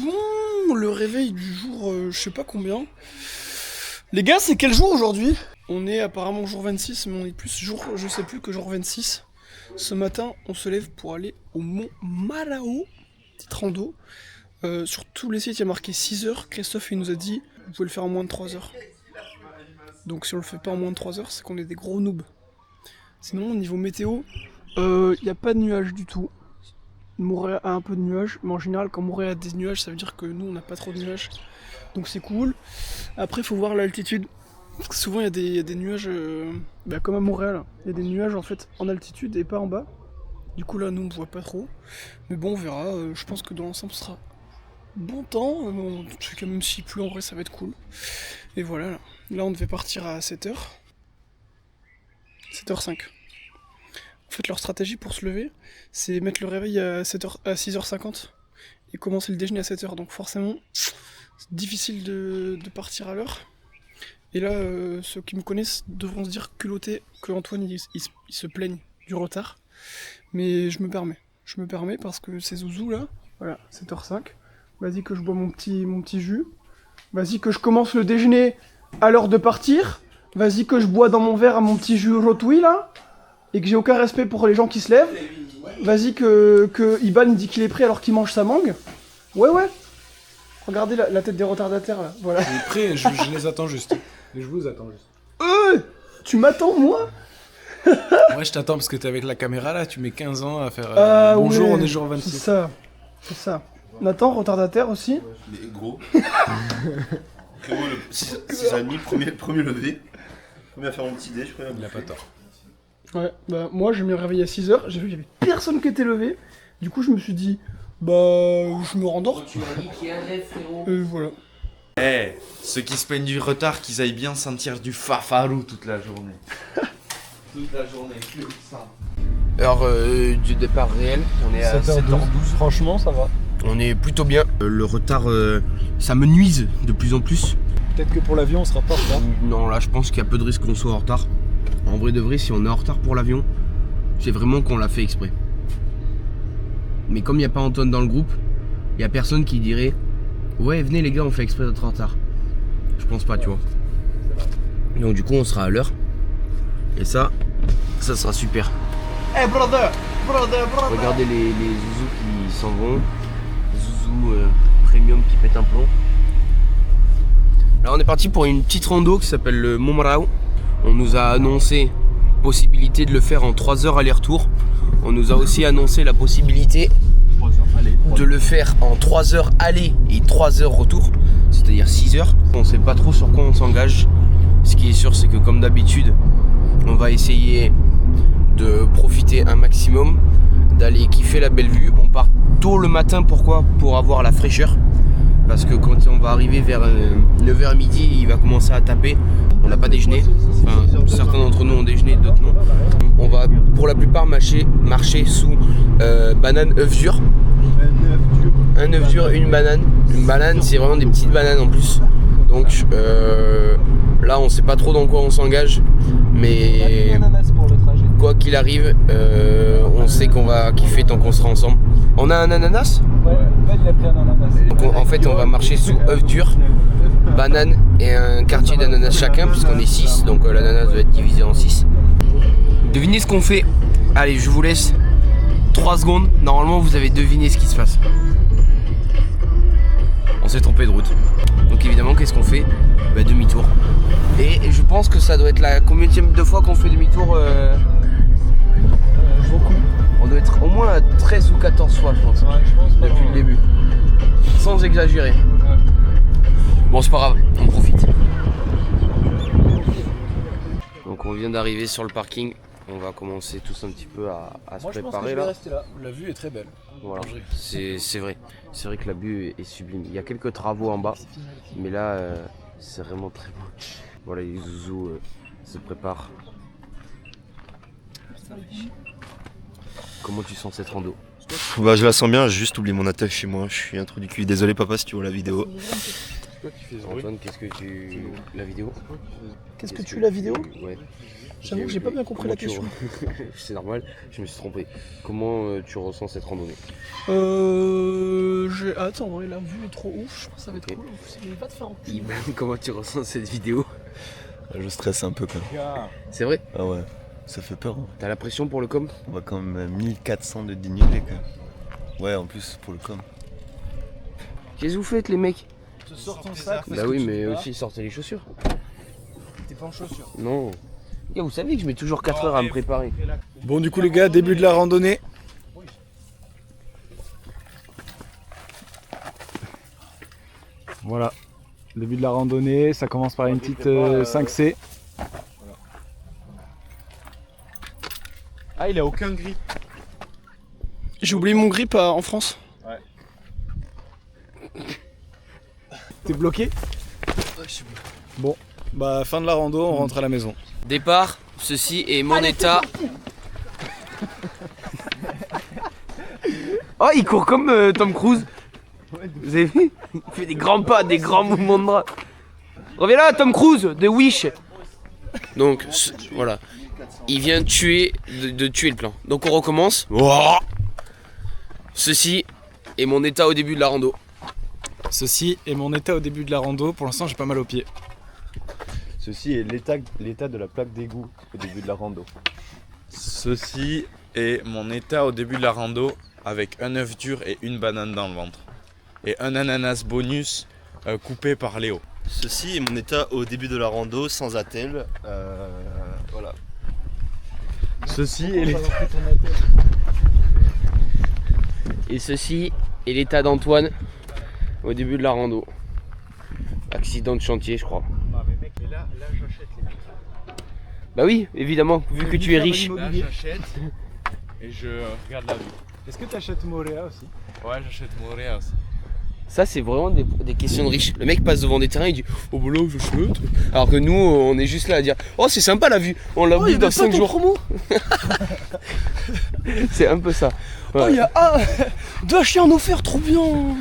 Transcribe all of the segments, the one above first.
Bon, le réveil du jour, je sais pas combien. Les gars, c'est quel jour aujourd'hui? On est apparemment jour 26, mais on est plus jour, je sais plus, que jour 26. Ce matin, on se lève pour aller au mont Marao, petite rando. Sur tous les sites, il y a marqué 6 heures. Christophe, il nous a dit, vous pouvez le faire en moins de 3 heures. Donc si on le fait pas en moins de 3 heures, c'est qu'on est des gros noobs. Sinon, au niveau météo, il n'y a pas de nuages du tout. Montréal a un peu de nuages, mais en général, quand Montréal a des nuages, ça veut dire que nous, on n'a pas trop de nuages. Donc c'est cool. Après, il faut voir l'altitude. Parce que souvent, il y a des nuages, comme à Montréal. Il y a des nuages en fait en altitude et pas en bas. Du coup, là, nous, on ne voit pas trop. Mais bon, on verra. Je pense que dans l'ensemble, ce sera bon temps. En tout cas, même s'il pleut, en vrai, ça va être cool. Et voilà, là on devait partir à 7h. 7h05. En fait, leur stratégie pour se lever, c'est mettre le réveil à 6h50 et commencer le déjeuner à 7h. Donc forcément, c'est difficile de partir à l'heure. Et là, ceux qui me connaissent devront se dire culottés que Antoine il se plaigne du retard. Mais je me permets. Je me permets parce que c'est Zouzou là. Voilà, 7h05. Vas-y que je bois mon petit jus. Vas-y que je commence le déjeuner à l'heure de partir. Vas-y que je bois dans mon verre à mon petit jus rotouille là. Et que j'ai aucun respect pour les gens qui se lèvent. Vas-y que Iban dit qu'il est prêt alors qu'il mange sa mangue. Ouais. Regardez la tête des retardataires là. Voilà. Je suis prêt, je les attends juste. Je vous attends juste. Tu m'attends moi? Ouais, je t'attends parce que t'es avec la caméra là, tu mets 15 ans à faire bonjour, ouais, on est jour 26. C'est ça. Nathan, retardataire aussi. Mais gros. Frérot, 6h30, premier levé. Premier à faire mon petit déj, frère. Il a pas tort. Ouais, bah moi je me réveillé à 6h, j'ai vu qu'il y avait personne qui était levé. Du coup je me suis dit, je me rendors. Tu m'as dit qu'il y a un rêve, frérot. Et voilà. Ceux qui se plaignent du retard, qu'ils aillent bien sentir du farfarou toute la journée. Toute la journée, que ça. Heure du départ réel, on est à 7h12. Franchement, ça va. On est plutôt bien. Le retard, ça me nuise de plus en plus. Peut-être que pour l'avion, on sera pas en retard. Non, là, je pense qu'il y a peu de risques qu'on soit en retard. En vrai de vrai, si on est en retard pour l'avion, c'est vraiment qu'on l'a fait exprès. Mais comme il n'y a pas Antoine dans le groupe, il n'y a personne qui dirait « Ouais, venez les gars, on fait exprès d'être en retard. » Je pense pas, tu vois. Donc du coup, on sera à l'heure. Et ça sera super. Hey brother. Regardez les zouzous qui s'en vont. Zouzou premium qui pète un plomb. Là on est parti pour une petite rando qui s'appelle le Mont Marao. On nous a annoncé possibilité de le faire en 3 heures aller-retour. On nous a aussi annoncé la possibilité de le faire en 3 heures aller et 3 heures retour. C'est-à-dire 6 heures. On sait pas trop sur quoi on s'engage. Ce qui est sûr c'est que comme d'habitude, on va essayer de profiter un maximum, d'aller kiffer la belle vue. On part tôt le matin, pourquoi? Pour avoir la fraîcheur. Parce que quand on va arriver vers 9h midi, il va commencer à taper. On n'a pas déjeuné. Enfin, certains d'entre nous ont déjeuné, d'autres non. On va pour la plupart marcher sous banane œuf dur. Un œuf dur, une banane. Une banane, c'est vraiment des petites bananes en plus. Donc là, on sait pas trop dans quoi on s'engage. Mais quoi qu'il arrive, on sait qu'on va kiffer tant qu'on sera ensemble. On a un ananas? Ouais, il a pris un ananas. Donc en fait, on va marcher sous œuf dur, banane et un quartier d'ananas chacun, puisqu'on est 6, donc l'ananas doit être divisé en 6. Devinez ce qu'on fait. Allez, je vous laisse 3 secondes. Normalement, vous avez deviné ce qui se passe. On s'est trompé de route. Donc évidemment, qu'est-ce qu'on fait? Demi-tour. Et je pense que ça doit être la combienième de fois qu'on fait demi-tour. Beaucoup. On doit être au moins à 13 ou 14 fois, je pense. Ouais, je pense pas. Depuis le début. Sans exagérer. Ouais. Bon, c'est pas grave, on profite. Donc on vient d'arriver sur le parking. On va commencer tous un petit peu à se Moi, je pense que préparer je vais là. rester là. La vue est très belle. Voilà, c'est vrai. C'est vrai que la vue est sublime. Il y a quelques travaux en bas, mais là, c'est vraiment très beau. Voilà, les zouzous se préparent. Comment tu sens cette rando? Bah je la sens bien, j'ai juste oublié mon attache chez moi. Je suis un trou du cul. Désolé papa si tu vois la vidéo. quoi qui fait ce bruit? Antoine, qu'est-ce que tu... La vidéo? Qu'est-ce que tu la vidéo? Ouais. J'avoue que j'ai pas bien compris la question. C'est normal, je me suis trompé. Comment tu ressens cette randonnée? Attends, ouais, la vue est trop ouf, je pense que ça va être Ok. cool. Il va te faire en plus. Iman, comment tu ressens cette vidéo? Je stresse un peu quand même. C'est vrai? Ah ouais, ça fait peur. Hein. T'as la pression pour le com? On voit quand même 1400 de dénivelé quand même. Ouais, en plus pour le com. Qu'est-ce que vous faites les mecs? Tu sors ton sac. Bah oui, mais aussi sortez les chaussures. T'es pas en chaussures. Non. Les gars, vous savez que je mets toujours 4 heures à me préparer. Bon, du coup, les gars, début de la randonnée. Voilà, début de la randonnée, ça commence par une petite 5C. Ah, il a aucun grip. J'ai oublié mon grip en France. T'es bloqué? Bon, bah fin de la rando, on rentre à la maison. Départ, ceci est mon état. Oh, il court comme Tom Cruise. Vous avez vu? Il fait des grands pas, des grands mouvements de bras. Reviens là, Tom Cruise, de Wish. Donc, voilà. Il vient de tuer le plan. Donc on recommence. Ceci est mon état au début de la rando. Ceci est mon état au début de la rando, pour l'instant j'ai pas mal aux pieds. Ceci est l'état de la plaque d'égout au début de la rando. Ceci est mon état au début de la rando avec un œuf dur et une banane dans le ventre. Et un ananas bonus coupé par Léo. Ceci est mon état au début de la rando sans attel. Voilà. Ceci est l'état... Et ceci est l'état d'Antoine au début de la rando. Accident de chantier, je crois. Là j'achète les mecs. Bah oui, évidemment, vu que tu es riche. Là j'achète et je regarde la vue. Est-ce que t'achètes Moréa aussi? Ouais, j'achète Montréal aussi. Ça, c'est vraiment des questions de riches. Le mec passe devant des terrains, il dit oh bah là, j'achète. Alors que nous, on est juste là à dire oh, c'est sympa la vue, on l'a vu dans 5 jours. Promo. C'est un peu ça. Ouais. Oh, il y a deux chiens en offert, trop bien.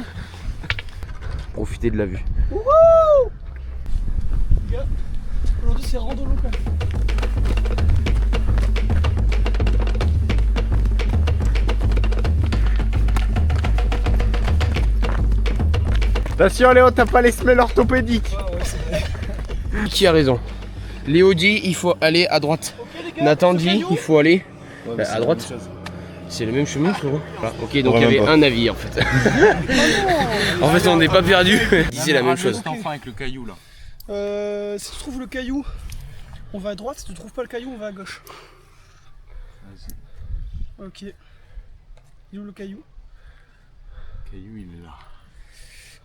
Profiter de la vue. Aujourd'hui, c'est rando local. Attention Léo, t'as pas les semelles orthopédiques. Qui a raison? Léo dit il faut aller à droite. Nathan dit il faut aller à droite. C'est le même chemin, frérot. Voilà. Ok, donc il y avait un avis en fait. En fait, on n'est pas perdu. Il disait la même chose. Enfin avec le caillou là. Si tu trouves le caillou, on va à droite. Si tu trouves pas le caillou, on va à gauche. Ok. Il est où le caillou? Le caillou il est là.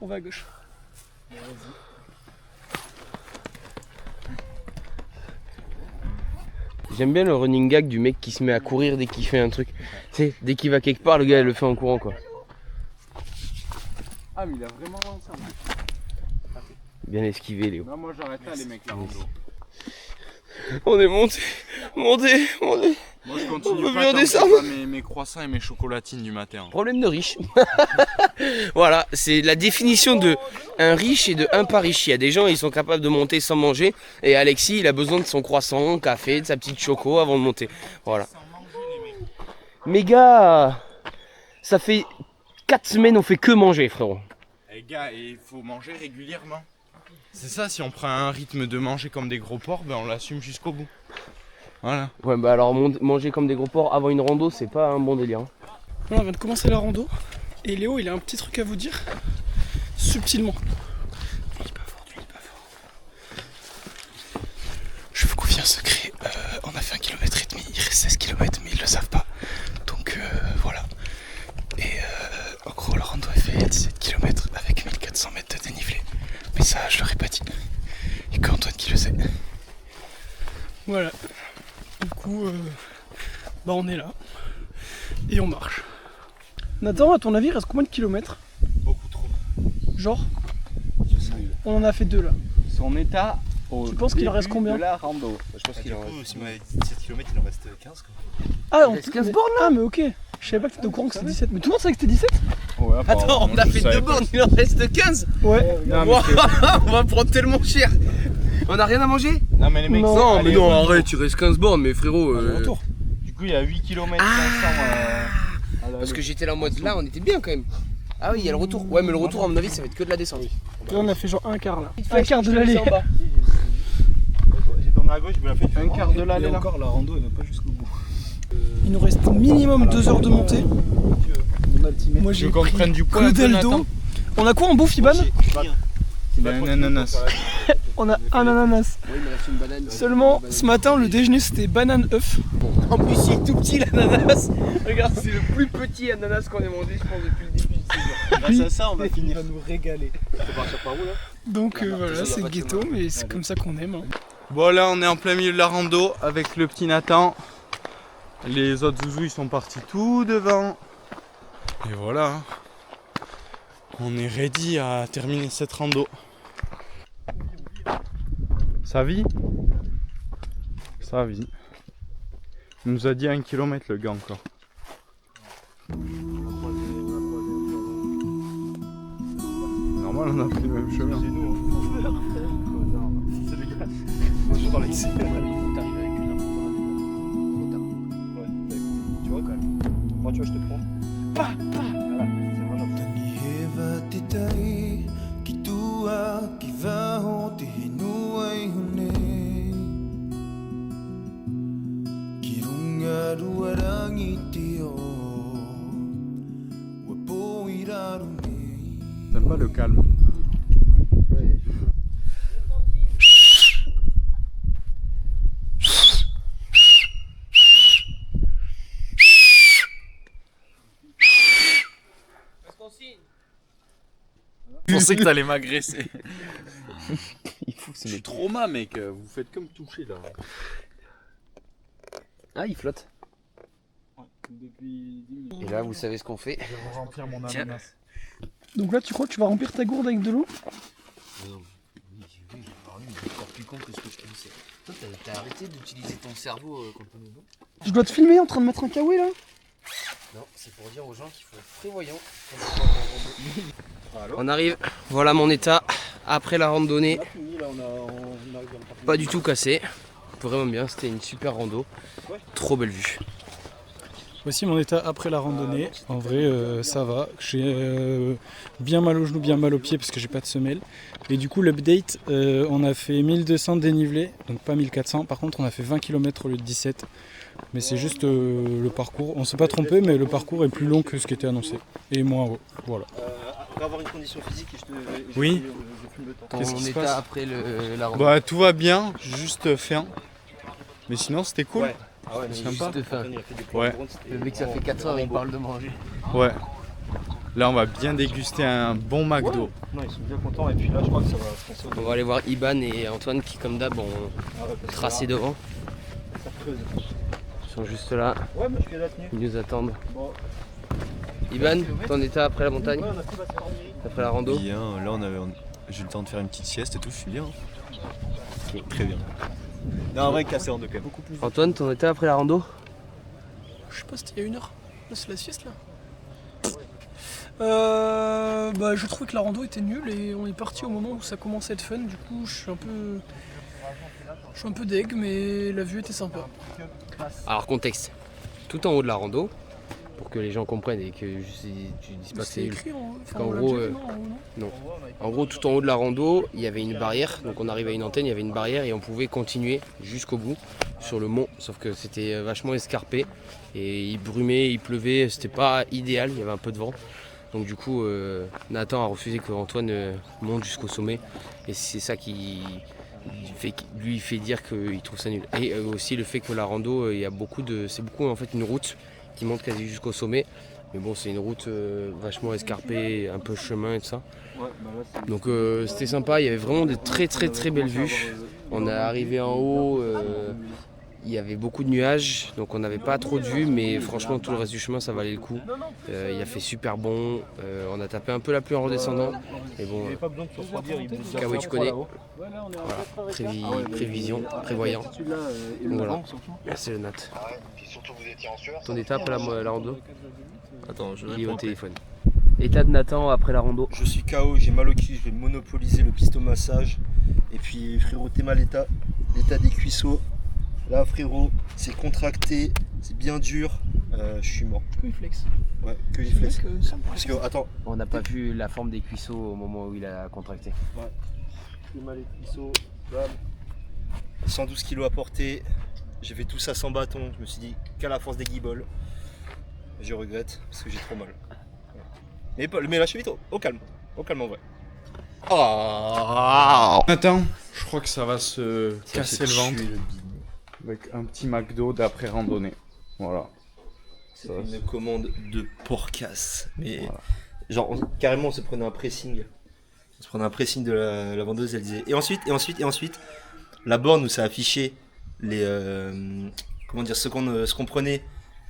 On va à gauche. J'aime bien le running gag du mec qui se met à courir dès qu'il fait un truc. Tu sais, dès qu'il va quelque part, le gars il le fait en courant quoi. Ah mais il a vraiment lancé un truc. Bien esquivé Léo. Non moi j'arrête là les mecs la rando. On est monté. Moi je continue On peut pas bien tant que descendre. j'ai pas mes croissants et mes chocolatines du matin. Problème de riche. Voilà, c'est la définition de un riche et de un pas riche. Il y a des gens, ils sont capables de monter sans manger. Et Alexis, il a besoin de son croissant, café, de sa petite choco avant de monter. Voilà. Mais gars, ça fait 4 semaines on fait que manger, frérot. Les gars, il faut manger régulièrement. C'est ça, si on prend un rythme de manger comme des gros porcs, ben on l'assume jusqu'au bout. Voilà. Ouais, bah alors manger comme des gros porcs avant une rando, c'est pas un bon délire. Là, on vient de commencer la rando. Et Léo, il a un petit truc à vous dire. Subtilement. Tu dis pas fort, tu dis pas fort. Je vous confie un secret. On a fait 1,5 km. Il reste 16 km, mais ils le savent pas. Donc voilà. Et en gros, la rando a fait 17 km avec 1400 mètres de dénivelé. Mais ça, je leur ai pas dit. Et qu'Antoine qui le sait. Voilà. Du coup, bah on est là. Et on marche. Nathan, à ton avis, il reste combien de kilomètres? Beaucoup trop. Genre? On en a fait 2 là. Son état au Tu penses qu'il en reste début combien de la rando. Je pense qu'il en reste. si on avait 17 km, il en reste 15 quoi. Ah, on reste 15 bornes là. Ah, mais ok. Je savais pas que t'étais au courant que c'était 17. Mais tout le monde savait que c'était 17? Ouais, ouais. Attends, on a fait 2 bornes, il en reste 15. Ouais. Non, mais Wow, on va prendre tellement cher. On a rien à manger? non, mais les mecs, Non. allez, mais non, au arrête, tu restes 15 bornes, mais frérot. Retour. Du coup, il y a 8 km 500 Parce que j'étais là en mode là, on était bien quand même. Ah oui, il y a le retour. Ouais, mais le retour, à mon avis, ça va être que de la descente. Là, on a fait genre un quart là. Un quart de l'allée. J'ai tourné à gauche, je me la fait. un quart de Et l'allée là. encore, la rando, elle va pas jusqu'au bout. Il nous reste minimum 2 heures de montée. Mon altimètre. Moi Je j'ai veux qu'on pris prenne du poids un que peu, dalle Nathan. d'eau. On a quoi en bouffe, Iban? Il a un ananas. On a un ananas. Oui, il me reste une banane. Seulement, ce matin, le déjeuner c'était banane œuf. En plus, il est tout petit l'ananas. Regarde, c'est le plus petit ananas qu'on ait mangé, je pense, depuis le début de saison. Grâce à ça, on va Il finir. va nous régaler. On va partir par où là? Donc voilà, ça, y a c'est pas de ghetto, chemin. mais c'est comme ça qu'on aime. Hein. Bon là on est en plein milieu de la rando avec le petit Nathan. Les autres zouzous ils sont partis tout devant. Et voilà. Hein. On est ready à terminer cette rando. Ça vit? Ça vit. Il nous a dit 1 km le gars encore. Normal on a pris le même chemin. Moi je suis dans l'excès. Tu vois quand même. Moi tu vois, je te prends. Voilà, c'est vraiment cool. T'aimes pas le calme? Je pensais que t'allais m'agresser. Il faut que Je suis trauma mec, vous faites comme toucher là. Ah, il flotte. Depuis 10 minutes. Et là, vous savez ce qu'on fait. Je vais remplir mon Tiens. ananas. Donc là, tu crois que tu vas remplir ta gourde avec de l'eau? encore plus con que ce que je pensais. Toi, t'as arrêté d'utiliser ton cerveau quand on est bon? Je dois te filmer en train de mettre un kawaii là? Non, c'est pour dire aux gens qu'il faut être prévoyant. On arrive, voilà mon état après la randonnée. Pas du tout cassé, vraiment bien, c'était une super rando. Trop belle vue. Voici mon état après la randonnée. En vrai, ça va. J'ai bien mal aux genoux, bien mal aux pieds parce que j'ai pas de semelle. Et du coup, l'update, on a fait 1200 dénivelé, donc pas 1400. Par contre, on a fait 20 km au lieu de 17. Mais c'est juste le parcours. On s'est pas trompé, mais le parcours est plus long que ce qui était annoncé. Et moins haut. Voilà. Après avoir une condition physique, je Oui. filme le temps. Qu'est-ce Ton qui se état passe après la randonnée. Bah tout va bien, juste faim. Mais sinon c'était cool. Ouais. Ah ouais, C'est mais sympa. Juste faim. il a fait des plans Ouais. de drone, c'était Le mec, ça fait 4 heures, il parle de manger. Ouais. Là on va bien déguster un bon McDo. Non, ils sont bien contents et puis là je crois que ça va se passer au On va aller voir Iban et Antoine qui, comme d'hab, ont Ah ouais, parce que tracé là, devant. ça creuse. Ils sont juste là, Ouais, mais je fais la tenue. ils nous attendent. Bon. Iban, ton état après la montagne, Ouais, on a pris la série. après la rando? Bien, là j'ai eu le temps de faire une petite sieste et tout, je suis bien. Très bien. Non, en vrai, cassé en deux quand même. Beaucoup plus. Antoine, ton état après la rando? Je sais pas, c'était il y a 1 heure. Là, c'est la sieste là. Bah, je trouvais que la rando était nulle et on est parti au moment où ça commençait à être fun. Du coup, je suis un peu deg, mais la vue était sympa. Alors contexte, tout en haut de la rando, pour que les gens comprennent et que tu dises pas que c'est nul. écrit en qu'en gros, En gros, tout en haut de la rando, il y avait une barrière. Donc on arrivait à une antenne, il y avait une barrière et on pouvait continuer jusqu'au bout sur le mont. Sauf que c'était vachement escarpé et il brumait, il pleuvait, c'était pas idéal, il y avait un peu de vent. Donc du coup, Nathan a refusé que Antoine monte jusqu'au sommet et c'est ça qui lui fait dire qu'il trouve ça nul. Et aussi le fait que la rando, c'est beaucoup en fait une route qui monte quasi jusqu'au sommet. Mais bon, c'est une route vachement escarpée, un peu chemin et tout ça. Donc c'était sympa, il y avait vraiment de très très belles vues. On est arrivé en haut, il y avait beaucoup de nuages, donc on n'avait pas trop de vues, mais franchement tout le reste du chemin ça valait le coup. Il a fait super bon, on a tapé un peu la pluie en redescendant. Mais bon, Il n'y avait pas besoin de se refroidir, il bouge Kawaii, tu connais. Voilà. Prévision, prévoyant. Donc voilà, c'est le Nat. Puis surtout vous étiez en sueur. Ton état après la rando? Attends, je Il est au téléphone. État de Nathan après la rando. Je suis KO, j'ai mal au cul, je vais monopoliser le pistomassage. Et puis frérot, t'es mal l'état des cuisseaux. Là frérot, c'est contracté, c'est bien dur. Je suis mort. Que il flex. Ouais, que il flex. Ça me paraît Parce que, attends, On n'a pas vu la forme des cuisseaux au moment où il a contracté. j'ai mal les cuisseaux, bam. 112 kilos à porter. J'ai fait tout ça sans bâton. Je me suis dit qu'à la force des guibolles. Je regrette parce que j'ai trop mal. Mais la cheville, au calme en vrai. Attends, je crois que ça va se casser le ventre avec un petit McDo d'après randonnée. Voilà. C'est une commande de porcasse. Mais genre, carrément, on se prenait un pressing. On se prenait un pressing de la vendeuse, elle disait. Et ensuite, la borne où ça affichait les. Comment dire, ce qu'on prenait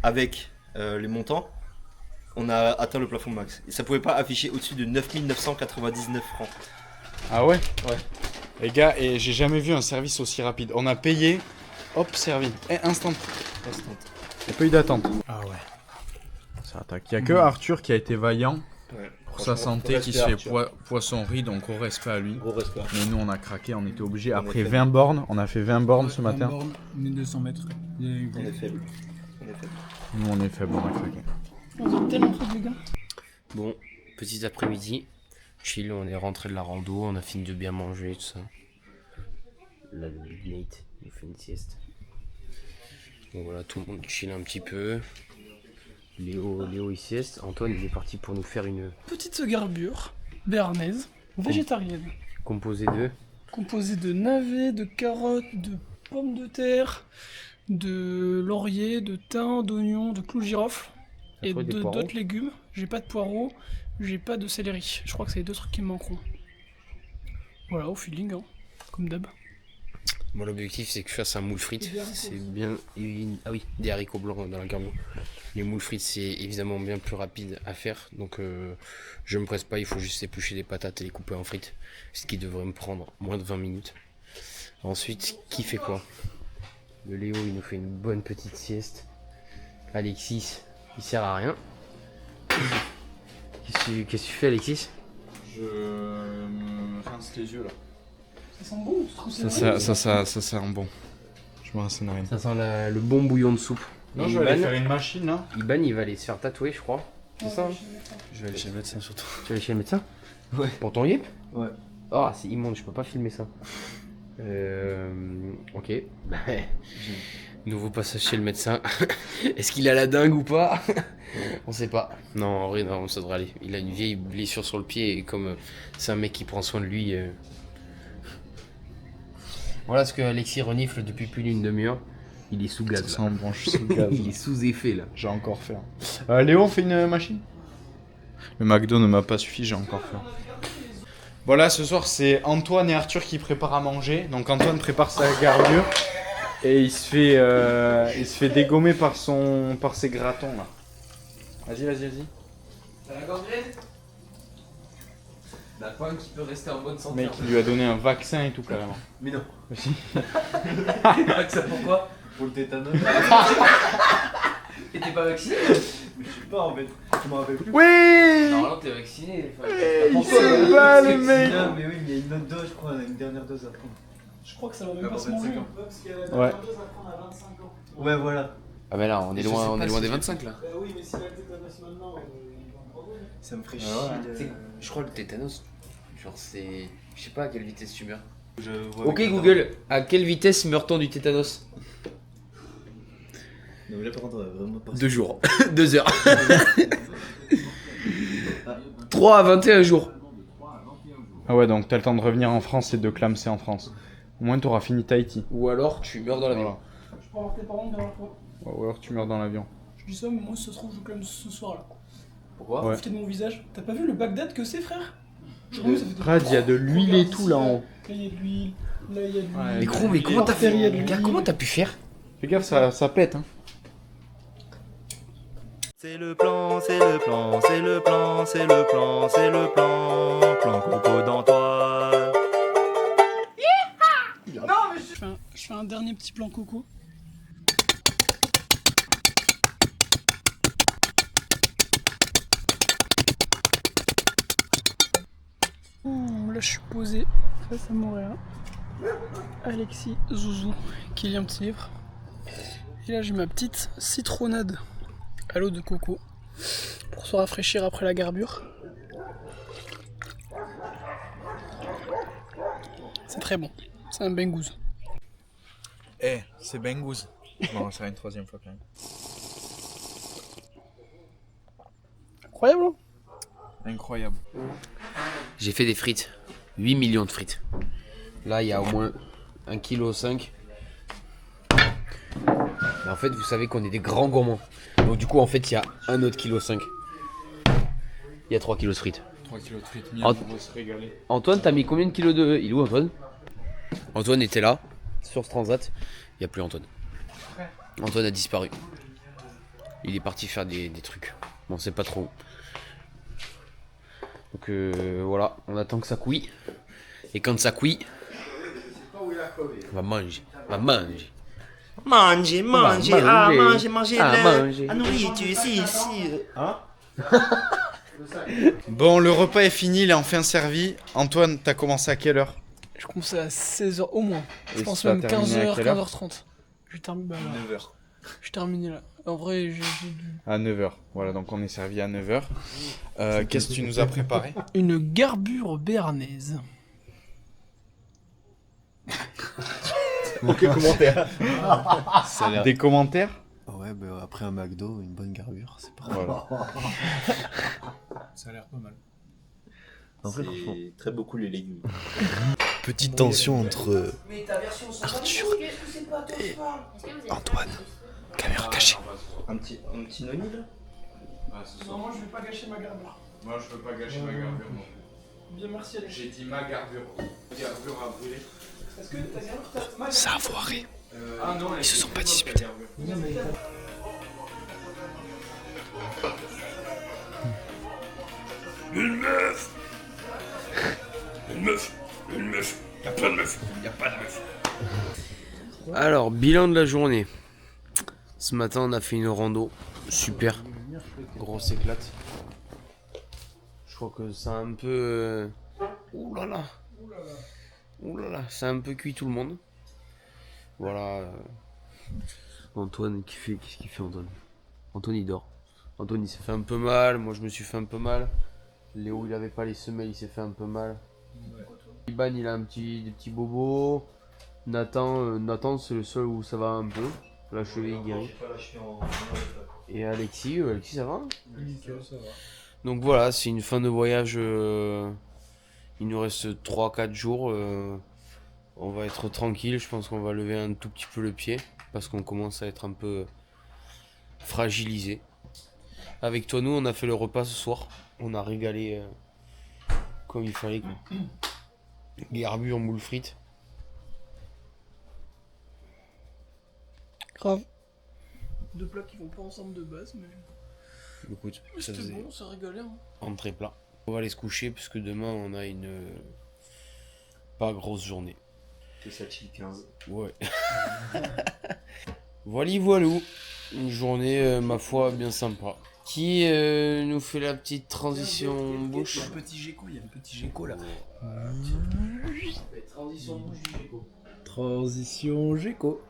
avec les montants. On a atteint le plafond max. Et ça pouvait pas afficher au-dessus de 9 999 francs. Ah ouais? Ouais. Les gars, et j'ai jamais vu un service aussi rapide. On a payé, hop, servi. Instant. Il n'y a pas eu d'attente. Ah ouais. Ça attaque. Il n'y a que Arthur qui a été vaillant pour sa santé, qui se fait poissonnerie, donc gros respect à lui. Gros respect. Mais nous, on a craqué, on était obligés. Après 20 bornes, on a fait 20 bornes ce matin. 20 bornes, 1200 mètres. On est faible. Nous, on est faible, on a craqué. On est tellement faible, les gars. Bon, petit après-midi. Chill, on est rentré de la rando, on a fini de bien manger, tout ça. Là, le midnight, il fait une sieste. Donc voilà, tout le monde chill un petit peu. Léo il sieste. Antoine, il est parti pour nous faire une Petite garbure béarnaise, végétarienne. composée de... Composée de navets, de carottes, de pommes de terre, de laurier, de thym, d'oignons, de clous de girofle et Après, des poireaux. d'autres légumes. J'ai pas de poireaux, j'ai pas de céleri. Je crois que c'est les deux trucs qui me manqueront. Voilà, au feeling, hein, comme d'hab. Moi, l'objectif, c'est que je fasse un moule frites. C'est bien... Ah oui, des haricots blancs dans la gargouille. Les moules frites, c'est évidemment bien plus rapide à faire. Donc, je me presse pas, il faut juste éplucher les patates et les couper en frites. Ce qui devrait me prendre moins de 20 minutes. Ensuite, qui fait quoi? Le Léo, il nous fait une bonne petite sieste. Alexis, il sert à rien. Qu'est-ce que tu fais, Alexis? Je me rince les yeux là. Ça sent bon, Ça sent bon. Je me rince les narines. Ça sent le bon bouillon de soupe. Non, Et je vais aller Iban, faire une machine là. Iban, il va aller se faire tatouer, je crois. C'est ça, hein? Je vais aller chez le médecin surtout. Tu vas aller chez le médecin? Ouais. Pour ton yep? Ouais. Ah, c'est immonde, je peux pas filmer ça. Ok. Nouveau passage chez le médecin. Est-ce qu'il a la dingue ou pas? On sait pas. Non, en vrai, non, ça devrait aller. Il a une vieille blessure sur le pied et comme c'est un mec qui prend soin de lui. Voilà ce que Alexis renifle depuis plus d'une demi-heure. Il est sous gaz. Ça Là. sent bon, je suis sous gaz. Il est sous effet là. J'ai encore fait. Léo, on fait une machine? Le McDo ne m'a pas suffi, j'ai encore fait. Voilà, ce soir c'est Antoine et Arthur qui préparent à manger. Donc Antoine prépare sa garbure et il se fait dégommer par ses gratons là. Vas-y. T'as la gangrène? La pointe qui peut rester en bonne Le santé. mec il lui a donné un vaccin et tout carrément. Mais non. Si. Vaccin pourquoi? Pour le tétanos. Et t'es pas vacciné? Je suis pas en fait. Je m'en rappelle plus. Oui. Normalement t'es vacciné. Il se bat le mec. Non, mais oui, mais il y a une autre dose, je crois, une dernière dose à prendre. Je crois que ça va même Ah, pas bon, se manger. 25 ans. Parce qu'il y a la Ouais. dernière dose à prendre à 25 ans. Ouais, voilà. Ah mais là on est Je loin, sais on pas est loin si des j'ai- 25 là. Oui, mais si la tétanos maintenant, ils vont prendre. Ça me ferait ouais. chier. Tu sais, je crois que le tétanos, genre c'est... Je sais pas à quelle vitesse tu meurs. Je vois Ok avec- Google, à quelle vitesse meurt-on du tétanos? Non, mais là, par contre, on va vraiment pas. 2 jours. 2 heures. 3 à 21 jours. Ah ouais, donc t'as le temps de revenir en France et de clamser en France. Au moins t'auras fini Tahiti. Ou alors tu meurs dans la vie. Voilà. Je peux avoir tes parents derrière toi. Ou alors tu meurs dans l'avion. Je dis ça, mais moi, si ça se trouve, je clame ce soir là. Pourquoi? Ouais. Profitez de mon visage. T'as pas vu le Bagdad que c'est, frère? Je crois que ça fait des- Brad, il y a de l'huile et tout là en haut. Là, il y a de l'huile. Là, il y a de l'huile. Ouais, Mais gros, mais comment t'as Artère, il y a de fait? Gars, l'huile. comment t'as pu faire? Fais gaffe, ça pète hein. C'est le plan, c'est le plan, c'est le plan, c'est le plan, c'est le plan. Plan coco d'Antoine. Je fais un dernier petit plan coco. Là, je suis posé face à Montréal. Alexis, Zouzou, Kylian Petit Livre. Et là, j'ai ma petite citronnade à l'eau de coco pour se rafraîchir après la garbure. C'est très bon, c'est un bengouze. Eh, c'est bengouze. Bon, ça va une troisième fois quand même. Incroyable, hein? Incroyable. J'ai fait des frites. 8 millions de frites. Là, il y a au moins 1,5 kg. Mais en fait, vous savez qu'on est des grands gourmands. Donc du coup, en fait, il y a un autre 1,5 kg. Il y a 3 kilos de frites. 3 kilos de frites, Ant- on va se régaler. Antoine, t'as mis combien de kilos de... Il est où, Antoine? Antoine était là, sur ce transat. Il n'y a plus Antoine. Antoine a disparu. Il est parti faire des trucs. Bon, c'est pas trop. Donc voilà, on attend que ça cuit. Et quand ça cuit, on va manger. On va manger. Manger, manger, ah, manger, manger, manger. la nourriture, ici. Hein? Bon, le repas est fini, il est enfin servi. Antoine, t'as commencé à quelle heure? Je commence à 16h au moins. Je Et pense ça a même terminé à 15h, quelle heure 15h30. Je termine bah, là. 9h. Je terminé là. En vrai, j'ai À 9h. Voilà, donc on est servi à 9h. Qu'est-ce que tu nous as préparé? une garbure béarnaise. Aucun commentaire. Ça a l'air. Des commentaires? Ouais, bah après un McDo, une bonne garbure, c'est pas Voilà. Ça a l'air pas mal. En vrai, franchement. C'est très beaucoup les légumes. Petite tension entre Arthur et Antoine. Caméra cachée. Un petit noni là? Non, moi je vais pas gâcher ma garbure. Moi, je veux pas gâcher ma garbure. Bien, merci Alex. J'ai dit ma garbure. Garbure à brûler. Est-ce que ta garbure, t'as mal? Savoiré. Ah non, Ils se sont pas disputés. Alors, bilan de la journée. Ce matin, on a fait une rando. Super. Grosse éclate. Je crois que ça a un peu... Ouh là là. Ouh là là. Ça a un peu cuit tout le monde. Voilà. Antoine, qu'est-ce qu'il fait Antoine? Antoine, il dort. Antoine, il s'est fait un peu mal. Moi, je me suis fait un peu mal. Léo, il avait pas les semelles, il s'est fait un peu mal. Iban, il a des petits bobos. Nathan, c'est le seul où ça va un peu. La cheville guérie. Et Alexis, ça va? Donc voilà, c'est une fin de voyage. Il nous reste 3-4 jours. On va être tranquille. Je pense qu'on va lever un tout petit peu le pied. Parce qu'on commence à être un peu fragilisé. Avec toi, nous, on a fait le repas ce soir. On a régalé comme il fallait. Garbure, moule frites. Grave. Deux plats qui vont pas ensemble de base, mais Écoute, ça c'était faisait bon, ça régalait. Hein. entrée plat. On va aller se coucher puisque demain on a une pas grosse journée. Que ça chill 15. Ouais. Voilou. Une journée, ma foi, bien sympa. Qui nous fait la petite transition bouche? Il y a un petit Géco là. Transition bouche du Géco. Transition Géco.